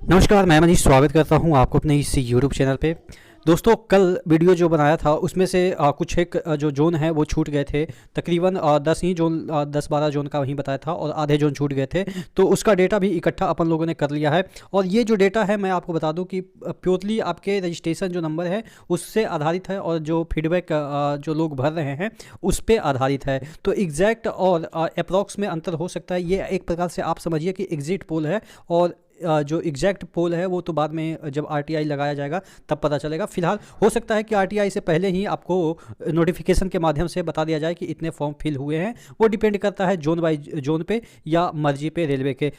नमस्कार, मैं मनीष स्वागत करता हूं आपको अपने इस यूट्यूब चैनल पे। दोस्तों, कल वीडियो जो बनाया था उसमें से कुछ एक जो जोन है वो छूट गए थे। तकरीबन 10 ही जोन 10-12 जोन का वहीं बताया था और आधे जोन छूट गए थे। तो उसका डेटा भी इकट्ठा अपन लोगों ने कर लिया है। और ये जो डेटा है मैं आपको बता दूं कि प्योरली आपके रजिस्ट्रेशन जो नंबर है उससे आधारित है और जो फीडबैक जो लोग भर रहे हैं उस पर आधारित है। तो एग्जैक्ट और अप्रॉक्स में अंतर हो सकता है। ये एक प्रकार से आप समझिए कि एग्जिट पोल है और जो एग्जैक्ट पोल है वो तो बाद में जब आरटीआई लगाया जाएगा तब पता चलेगा। फिलहाल हो सकता है कि आरटीआई से पहले ही आपको नोटिफिकेशन के माध्यम से बता दिया जाए कि इतने फॉर्म फिल हुए हैं। वो डिपेंड करता है जोन बाई जोन पे या मर्जी पे रेलवे के।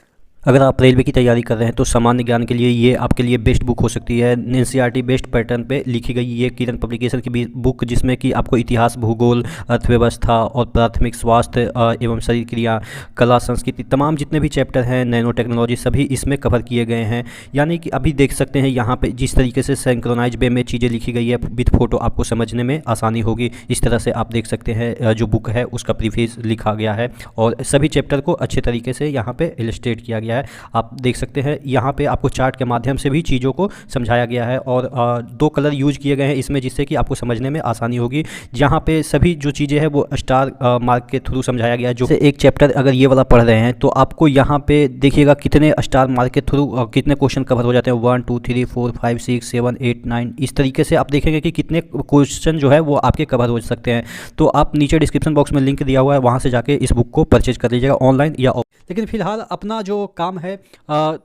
अगर आप रेलवे की तैयारी कर रहे हैं तो सामान्य ज्ञान के लिए ये आपके लिए बेस्ट बुक हो सकती है। एनसीईआरटी बेस्ट पैटर्न पे लिखी गई ये किरण पब्लिकेशन की बुक, जिसमें कि आपको इतिहास, भूगोल, अर्थव्यवस्था और प्राथमिक स्वास्थ्य एवं शरीर क्रिया, कला, संस्कृति, तमाम जितने भी चैप्टर हैं, नैनो टेक्नोलॉजी, सभी इसमें कवर किए गए हैं। यानी कि अभी देख सकते हैं यहाँ पे जिस तरीके से सिंक्रोनाइज वे में चीज़ें लिखी गई है विथ फोटो, आपको समझने में आसानी होगी। इस तरह से आप देख सकते हैं जो बुक है उसका प्रीफेस लिखा गया है और सभी चैप्टर को अच्छे तरीके से यहाँ पे इलस्ट्रेट किया गया है। आप देख सकते हैं यहाँ पे आपको चार्ट के माध्यम से भी चीज़ों को समझाया गया है और 2 कलर यूज किए गए हैं इसमें, जिससे कि आपको समझने में आसानी होगी। जहाँ पे सभी जो चीज़ें हैं वो स्टार मार्क के थ्रू समझाया गया है। जो एक चैप्टर अगर ये वाला पढ़ रहे हैं तो आपको यहाँ पे देखिएगा कितने स्टार मार्क के थ्रू कितने क्वेश्चन कवर हो जाते हैं। 1 2 3 4 5 6 7 8 9 इस तरीके से आप देखेंगे कि कितने क्वेश्चन जो है वो आपके कवर हो सकते हैं। तो आप नीचे डिस्क्रिप्शन बॉक्स में लिंक दिया हुआ है, वहाँ से जाके इस बुक को परचेज कर लीजिएगा ऑनलाइन या लेकिन फिलहाल अपना जो काम है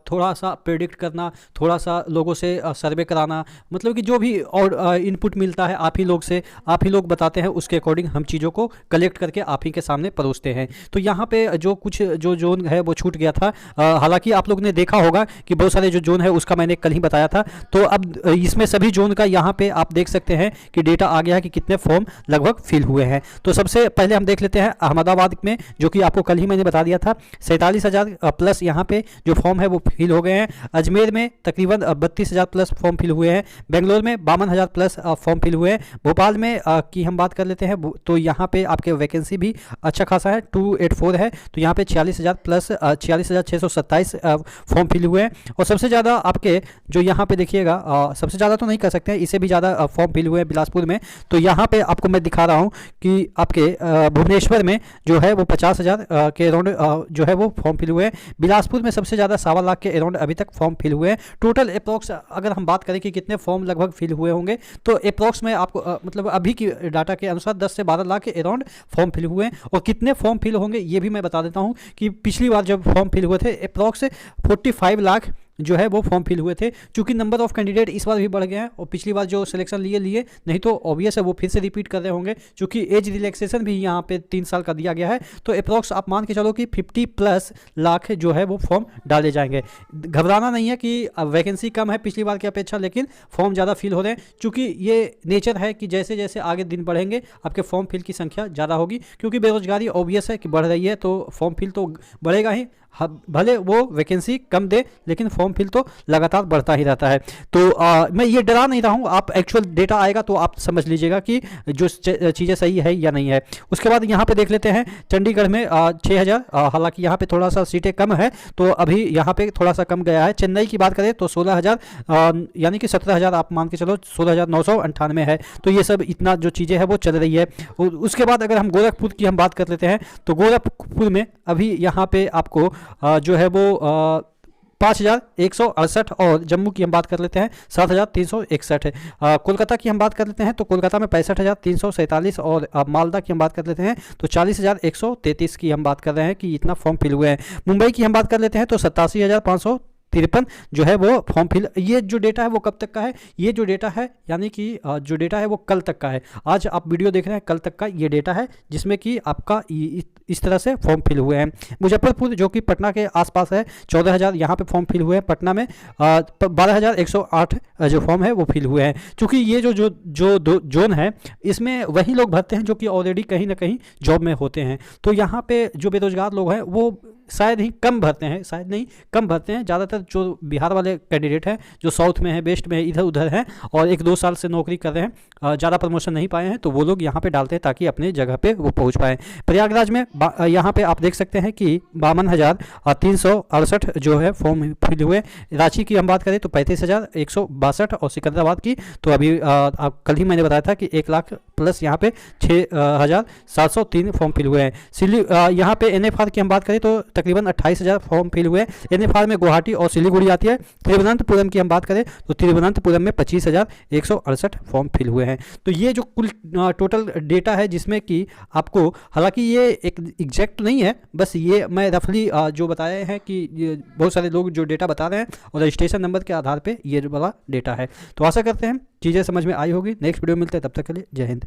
थोड़ा सा प्रेडिक्ट करना, थोड़ा सा लोगों से सर्वे कराना, मतलब कि जो भी और इनपुट मिलता है आप ही लोग से, आप ही लोग बताते हैं, उसके अकॉर्डिंग हम चीज़ों को कलेक्ट करके आप ही के सामने परोसते हैं। तो यहाँ पे जो कुछ जो जोन है वो छूट गया था। हालांकि आप लोग ने देखा होगा कि बहुत सारे जो जोन है उसका मैंने कल ही बताया था। तो अब इसमें सभी जोन का यहाँ पे आप देख सकते हैं कि डेटा आ गया है कि कितने फॉर्म लगभग फिल हुए हैं। तो सबसे पहले हम देख लेते हैं अहमदाबाद में, जो कि आपको कल ही मैंने बता दिया था 47,000 प्लस यहाँ पे जो फॉर्म है वो फिल हो गए हैं। अजमेर में तकरीबन 32,000 प्लस फॉर्म फिल हुए हैं। बेंगलोर में 52,000 प्लस फॉर्म फिल हुए हैं। भोपाल में की हम बात कर लेते हैं तो यहाँ पे आपके वैकेंसी भी अच्छा खासा है, 284 है। तो यहाँ पे 46,000 प्लस 46,627 फॉर्म फिल हुए हैं। और सबसे ज़्यादा आपके जो यहाँ पे देखिएगा, सबसे ज़्यादा तो नहीं कर सकते हैं, इससे भी ज़्यादा फॉर्म फिल हुए हैं बिलासपुर में। तो यहाँ पे आपको मैं दिखा रहा हूँ कि आपके भुवनेश्वर में जो है वो 50,000 के अराउंड जो है वो फॉर्म फिल हुए हैं। बिलासपुर में सबसे ज़्यादा 1.25 लाख के अराउंड अभी तक फॉर्म फिल हुए हैं। टोटल अप्रॉक्स अगर हम बात करें कि कितने फॉर्म लगभग फिल हुए होंगे तो अप्रॉक्स में आपको मतलब अभी की डाटा के अनुसार 10 से 12 लाख के अराउंड फॉर्म फिल हुए हैं। और कितने फॉर्म फिल होंगे ये भी मैं बता देता हूँ कि पिछली बार जब फॉर्म फिल हुए थे अप्रॉक्स 45 लाख जो है वो फॉर्म फिल हुए थे। चूंकि नंबर ऑफ कैंडिडेट इस बार भी बढ़ गए हैं और पिछली बार जो सिलेक्शन लिए नहीं तो ऑब्वियस है वो फिर से रिपीट कर रहे होंगे, क्योंकि एज रिलैक्सेशन भी यहाँ पे 3 साल का दिया गया है। तो अप्रॉक्स आप मान के चलो कि 50 प्लस लाख जो है वो फॉर्म डाले जाएंगे। घबराना नहीं है कि वैकेंसी कम है पिछली बार की अपेक्षा, लेकिन फॉर्म ज़्यादा फिल हो रहे हैं। चूँकि ये नेचर है कि जैसे जैसे आगे दिन बढ़ेंगे आपके फॉर्म फिल की संख्या ज़्यादा होगी, क्योंकि बेरोजगारी ऑब्वियस है कि बढ़ रही है तो फॉर्म फिल तो बढ़ेगा ही। भले वो वैकेंसी कम दे लेकिन फॉर्म फिल तो लगातार बढ़ता ही रहता है। तो मैं ये डरा नहीं रहा हूँ, आप एक्चुअल डेटा आएगा तो आप समझ लीजिएगा कि जो चीज़ें सही है या नहीं है। उसके बाद यहाँ पे देख लेते हैं चंडीगढ़ में 6,000, हालांकि यहाँ पे थोड़ा सा सीटें कम है तो अभी यहाँ पे थोड़ा सा कम गया है। चेन्नई की बात करें तो 16,000, यानी कि 17,000 आप मान के चलो, 16,998 है। तो ये सब इतना जो चीज़ें हैं वो चल रही है। उसके बाद अगर हम गोरखपुर की हम बात कर लेते हैं तो गोरखपुर में अभी यहाँ पे आपको जो है वो 5,168, और जम्मू की हम बात कर लेते हैं 7,361 है। कोलकाता की हम बात कर लेते हैं तो कोलकाता में 65,347, और मालदा की हम बात कर लेते हैं तो 40,133 की हम बात कर रहे हैं कि इतना फॉर्म फिल हुए हैं। मुंबई की हम बात कर लेते हैं तो 87,553 जो है वो फॉर्म फिल। ये जो डेटा है वो कब तक का है? ये जो डेटा है यानी कि जो डेटा है वो कल तक का है। आज आप वीडियो देख रहे हैं, कल तक का ये डेटा है जिसमें कि आपका इस तरह से फॉर्म फिल हुए हैं। मुजफ्फरपुर जो कि पटना के आसपास है 14,000 यहाँ पे फॉर्म फिल हुए हैं। पटना में 12,108 जो फॉर्म है वो फिल हुए हैं। चूँकि ये जो जोन है इसमें वही लोग भरते हैं जो कि ऑलरेडी कहीं ना कहीं जॉब में होते हैं। तो यहाँ पे जो बेरोजगार लोग हैं वो शायद ही कम भरते हैं, शायद नहीं कम भरते हैं। ज़्यादातर जो बिहार वाले कैंडिडेट हैं जो साउथ में है, वेस्ट में है, इधर उधर हैं और 1-2 साल से नौकरी कर रहे हैं, ज़्यादा प्रमोशन नहीं पाए हैं, तो वो लोग यहाँ पे डालते हैं ताकि अपने जगह पे वो पहुँच पाएँ। प्रयागराज में यहाँ पे आप देख सकते हैं कि 52,368 जो है फॉर्म फिल हुए। रांची की हम बात करें तो 35,162 और सिकंदराबाद की तो अभी कल ही मैंने बताया था कि 1 लाख प्लस यहाँ पे 6,703 फॉर्म फिल हुए हैं। यहाँ पे NFR की हम बात करें तो तकरीबन 28,000 फॉर्म फिल हुए हैं। NFR में गुवाहाटी और सिलीगुड़ी आती है। तिरुवनंतपुरम की हम बात करें तो तिरुवनंतपुरम में 25,168 फॉर्म फिल हुए हैं। तो ये जो कुल टोटल डेटा है जिसमें कि आपको, हालांकि ये एक एग्जैक्ट नहीं है, बस ये मैं रफली जो बताए हैं कि ये बहुत सारे लोग जो डेटा बता रहे हैं और रजिस्ट्रेशन नंबर के आधार पे ये वाला डेटा है। तो आशा करते हैं चीज़ें समझ में आई होगी। नेक्स्ट वीडियो मिलते हैं, तब तक के लिए जय हिंद।